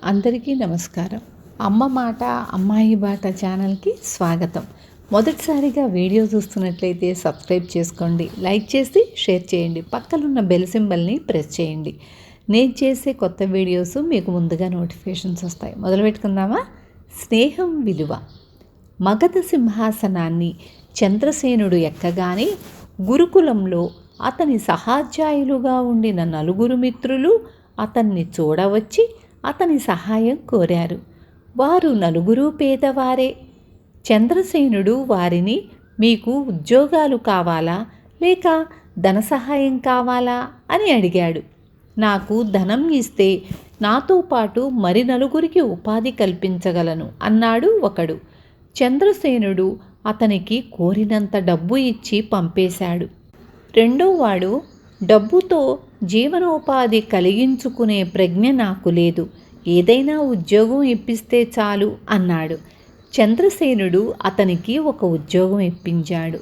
అందరికీ నమస్కారం. అమ్మ మాట అమ్మాయి బాట ఛానల్కి స్వాగతం. మొదటిసారిగా వీడియో చూస్తున్నట్లయితే సబ్స్క్రైబ్ చేసుకోండి, లైక్ చేసి షేర్ చేయండి, పక్కనున్న బెల్ సింబల్ని ప్రెస్ చేయండి. నేను చేసే కొత్త వీడియోస్ మీకు ముందుగా నోటిఫికేషన్స్ వస్తాయి. మొదలు పెట్టుకుందామా? స్నేహం విలువ. మగధ సింహాసనాన్ని చంద్రసేనుడు ఎక్కగానే గురుకులంలో అతని సహాధ్యాయులుగా ఉండిన నలుగురు మిత్రులు అతన్ని చూడవచ్చి అతని సహాయం కోరారు. వారు నలుగురు పేదవారే. చంద్రసేనుడు వారిని, మీకు ఉద్యోగాలు కావాలా లేక ధన సహాయం కావాలా అని అడిగాడు. నాకు ధనం ఇస్తే నాతో పాటు మరి నలుగురికి ఉపాధి కల్పించగలను అన్నాడు ఒకడు. చంద్రసేనుడు అతనికి కోరినంత డబ్బు ఇచ్చి పంపేశాడు. రెండోవాడు, డబ్బుతో జీవనోపాధి కలిగించుకునే ప్రజ్ఞ నాకు లేదు, ఏదైనా ఉద్యోగం ఇప్పిస్తే చాలు అన్నాడు. చంద్రసేనుడు అతనికి ఒక ఉద్యోగం ఇప్పించాడు.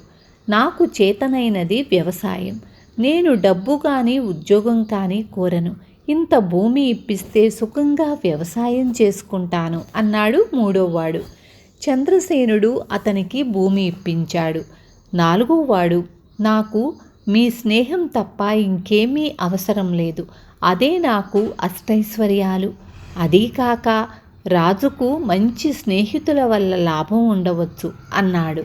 నాకు చేతనైనది వ్యవసాయం, నేను డబ్బు కానీ ఉద్యోగం కానీ కోరను, ఇంత భూమి ఇప్పిస్తే సుఖంగా వ్యవసాయం చేసుకుంటాను అన్నాడు మూడోవాడు. చంద్రసేనుడు అతనికి భూమి ఇప్పించాడు. నాలుగోవాడు, నాకు మీ స్నేహం తప్ప ఇంకేమీ అవసరం లేదు, అదే నాకు అష్టైశ్వర్యాలు, అదీ కాక రాజుకు మంచి స్నేహితుల వల్ల లాభం ఉండవచ్చు అన్నాడు.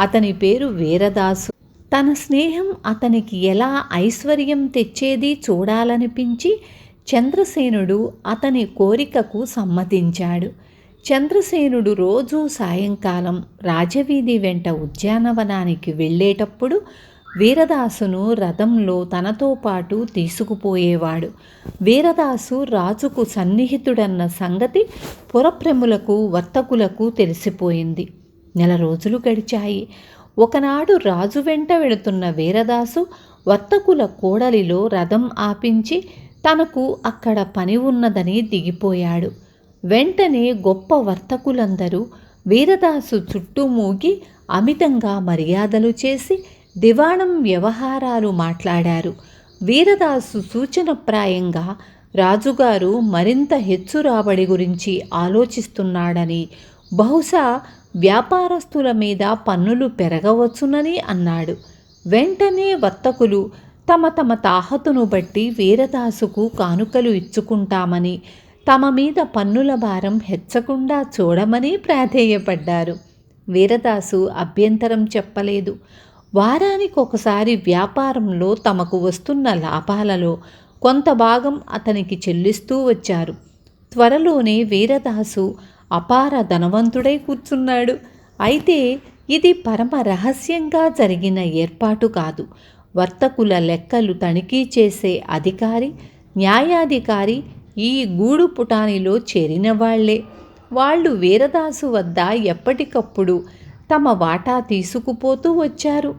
అతని పేరు వీరదాసు. తన స్నేహం అతనికి ఎలా ఐశ్వర్యం తెచ్చేది చూడాలనిపించి చంద్రసేనుడు అతని కోరికకు సమ్మతించాడు. చంద్రసేనుడు రోజూ సాయంకాలం రాజవీధి వెంట ఉద్యానవనానికి వెళ్ళేటప్పుడు వీరదాసును రథంలో తనతో పాటు తీసుకుపోయేవాడు. వీరదాసు రాజుకు సన్నిహితుడన్న సంగతి పురప్రములకు వర్తకులకు తెలిసిపోయింది. 4 రోజులు గడిచాయి. ఒకనాడు రాజు వెంట వెళుతున్న వీరదాసు వర్తకుల కోడలిలో రథం ఆపించి తనకు అక్కడ పని ఉన్నదని దిగిపోయాడు. వెంటనే గొప్ప వర్తకులందరూ వీరదాసు చుట్టూ మూగి అమితంగా మర్యాదలు చేసి దివాణం వ్యవహారాలు మాట్లాడారు. వీరదాసు సూచనప్రాయంగా రాజుగారు మరింత హెచ్చు రాబడి గురించి ఆలోచిస్తున్నాడని, బహుశా వ్యాపారస్తుల మీద పన్నులు పెరగవచ్చునని అన్నాడు. వెంటనే వర్తకులు తమ తమ తాహతును బట్టి వీరదాసుకు కానుకలు ఇచ్చుకుంటామని, తమ మీద పన్నుల భారం హెచ్చకుండా చూడమని ప్రాధేయపడ్డారు. వీరదాసు అభ్యంతరం చెప్పలేదు. వారానికి ఒకసారి వ్యాపారంలో తమకు వస్తున్న లాభాలలో కొంత భాగం అతనికి చెల్లిస్తూ వచ్చారు. త్వరలోనే వీరదాసు అపార ధనవంతుడై కూర్చున్నాడు. అయితే ఇది పరమ రహస్యంగా జరిగిన ఏర్పాటు కాదు. వర్తకుల లెక్కలు తనిఖీ చేసే అధికారి, న్యాయాధికారి ఈ గూడు పుటానిలో చేరిన వాళ్లే. వాళ్ళు వీరదాసు వద్ద ఎప్పటికప్పుడు తమ వాటా తీసుకుపోతూ వచ్చారు.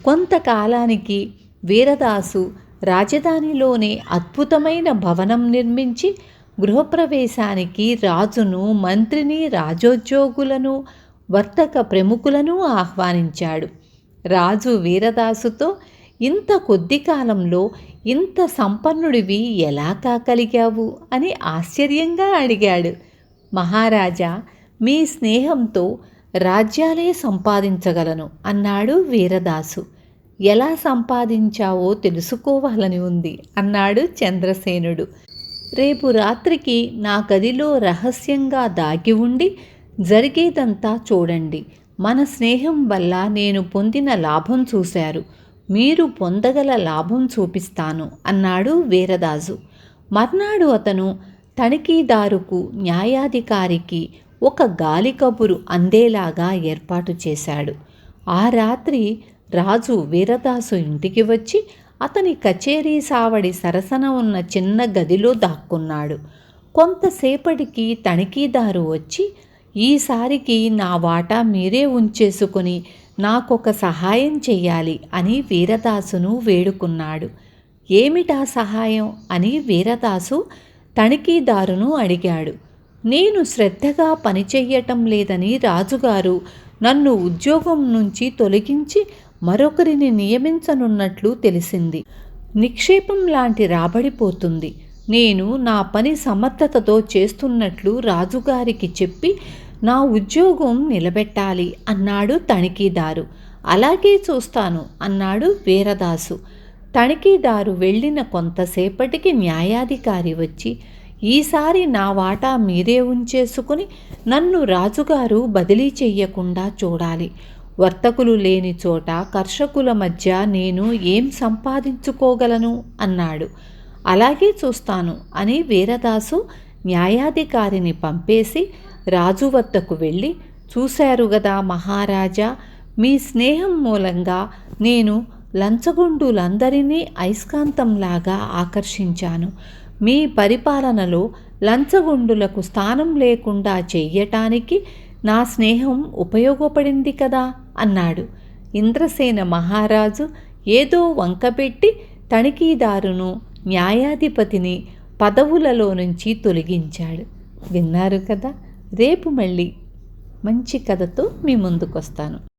కొంతకాలానికి వీరదాసు రాజధానిలోనే అద్భుతమైన భవనం నిర్మించి గృహప్రవేశానికి రాజును, మంత్రిని, రాజోద్యోగులను, వర్తక ప్రముఖులను ఆహ్వానించాడు. రాజు వీరదాసుతో, ఇంత కొద్ది కాలంలో ఇంత సంపన్నుడివి ఎలా కాగలిగావు అని ఆశ్చర్యంగా అడిగాడు. మహారాజా, మీ స్నేహంతో రాజ్యాలే సంపాదించగలను అన్నాడు వీరదాసు. ఎలా సంపాదించావో తెలుసుకోవాలని ఉంది అన్నాడు చంద్రసేనుడు. రేపు రాత్రికి నా గదిలో రహస్యంగా దాగి ఉండి జరిగేదంతా చూడండి. మన స్నేహం వల్ల నేను పొందిన లాభం చూశారు, మీరు పొందగల లాభం చూపిస్తాను అన్నాడు వీరదాసు. మర్నాడు అతను తనిఖీదారుకు, న్యాయాధికారికి ఒక గాలి కబురు అందేలాగా ఏర్పాటు చేశాడు. ఆ రాత్రి రాజు వీరదాసు ఇంటికి వచ్చి అతని కచేరీ సావడి సరసన ఉన్న చిన్న గదిలో దాక్కున్నాడు. కొంతసేపటికి తనిఖీదారు వచ్చి, ఈసారికి నా వాటా మీరే ఉంచేసుకొని నాకొక సహాయం చెయ్యాలి అని వీరదాసును వేడుకున్నాడు. ఏమిటా సహాయం అని వీరదాసు తనిఖీదారును అడిగాడు. నేను శ్రద్ధగా పనిచెయ్యటం లేదని రాజుగారు నన్ను ఉద్యోగం నుంచి తొలగించి మరొకరిని నియమించనున్నట్లు తెలిసింది. నిక్షేపం లాంటి రాబడి పోతుంది. నేను నా పని సమర్థతతో చేస్తున్నట్లు రాజుగారికి చెప్పి నా ఉద్యోగం నిలబెట్టాలి అన్నాడు తనిఖీదారు. అలాగే చూస్తాను అన్నాడు వీరదాసు. తనిఖీదారు వెళ్ళిన కొంతసేపటికి న్యాయాధికారి వచ్చి, ఈసారి నా వాటా మీరే ఉంచేసుకుని నన్ను రాజుగారు బదిలీ చెయ్యకుండా చూడాలి. వర్తకులు లేని చోట కర్షకుల మధ్య నేను ఏం సంపాదించుకోగలను అన్నాడు. అలాగే చూస్తాను అని వీరదాసు న్యాయాధికారిని పంపేసి రాజు వద్దకు వెళ్ళి, చూశారు గదా మహారాజా, మీ స్నేహం మూలంగా నేను లంచగొండులందరినీ అయస్కాంతంలాగా ఆకర్షించాను. మీ పరిపాలనలో లంచగొండులకు స్థానం లేకుండా చెయ్యటానికి నా స్నేహం ఉపయోగపడింది కదా అన్నాడు. ఇంద్రసేన మహారాజు ఏదో వంకపెట్టి తనిఖీదారును న్యాయాధిపతిని పదవులలో నుంచి తొలగించాడు. విన్నారు కదా. రేపు మళ్ళీ మంచి కథతో మీ ముందుకు వస్తాను.